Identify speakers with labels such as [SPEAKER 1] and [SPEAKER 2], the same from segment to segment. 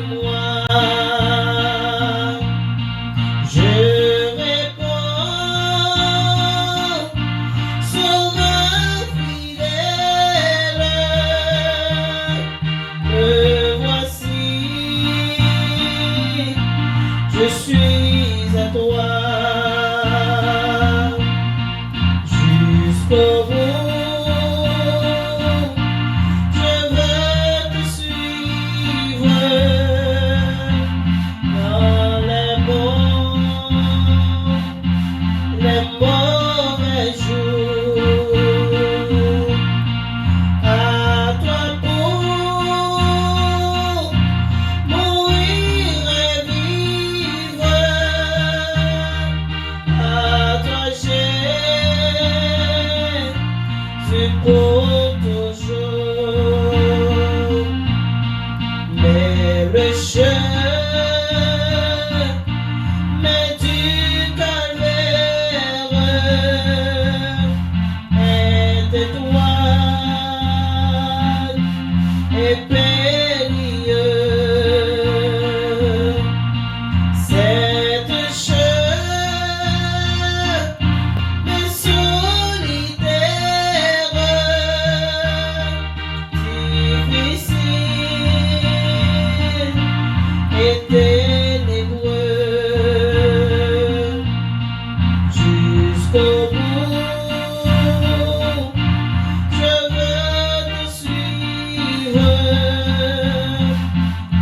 [SPEAKER 1] moi. Je réponds, sauveur fidèle, me voici, je suis à toi. Jusqu'au bout, je veux te suivre dans les bons, les mauvais jours. À toi pour mourir et vivre, à toi Jésus pour toujours. Mais le chemin du calvaire est étroit et périlleux. Cette chemin solitaire, difficile et ténébreux. Jusqu'au bout, je veux te suivre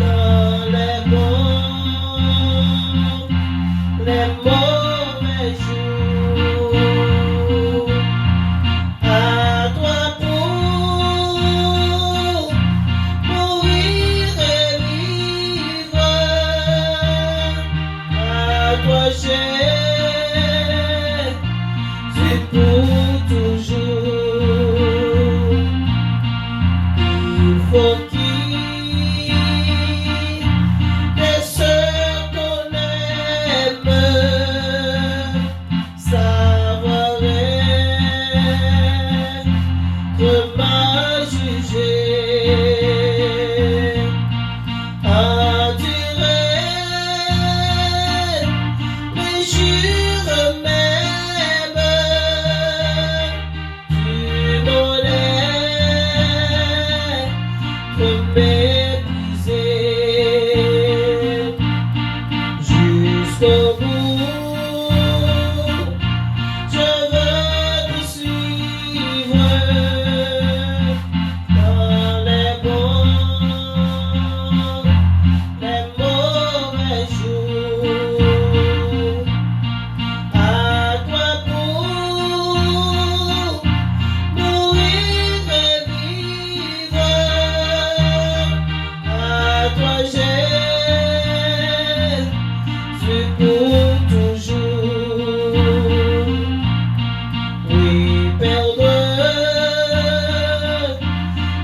[SPEAKER 1] dans les bons, les mauvais jours. À toi pour mourir et vivre, à toi Jésus pour toujours. Il faut qu'il des sœurs qu'on aime savoir être mal jugé, endurer les jures même du mal-être méprisé. Jusqu'au bout, je veux te suivre dans les bons, les mauvais jours. À toi pour mourir et vivre, à toi Jésus pour toujours. Oui, perdre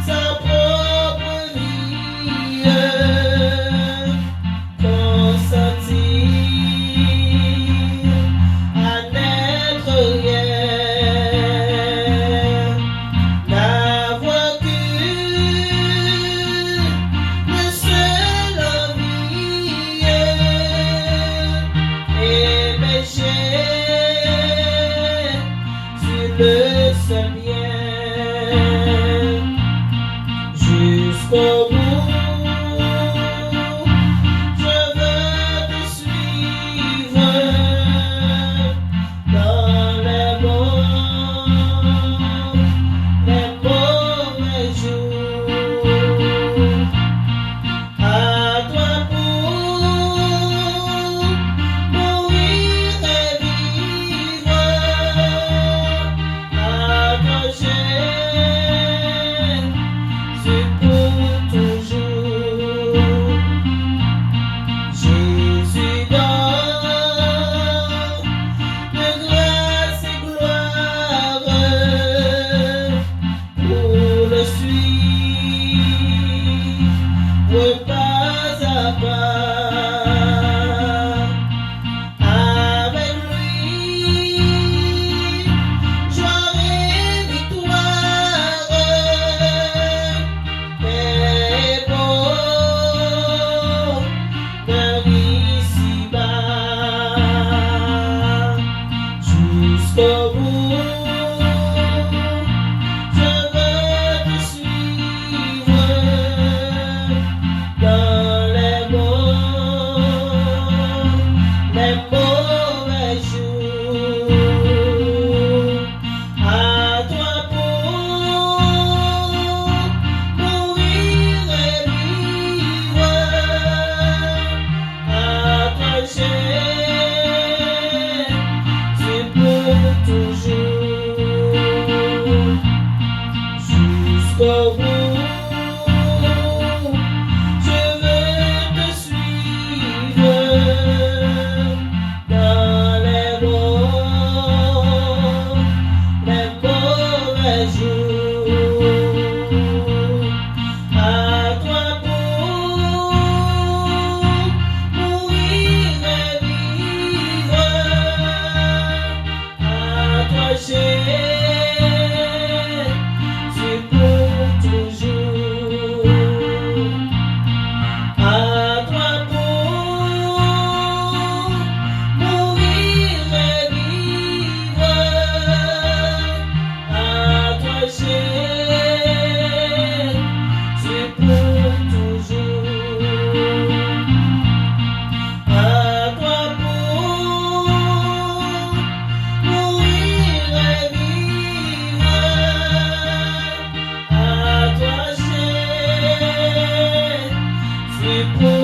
[SPEAKER 1] sa propre vie, consentir à n'être rien, n'avoir qu'une seule envie, aimer Jésus le seul bien. Jusqu'au bout, je veux te suivre dans les bons, les mauvais jours. À toi pour mourir et vivre, à toi Jésus pour toujours. Jésus donne de grâce et gloire pour le suivre pas à pas. Avec lui, joie et victoire, paix et bonheur. avec moi.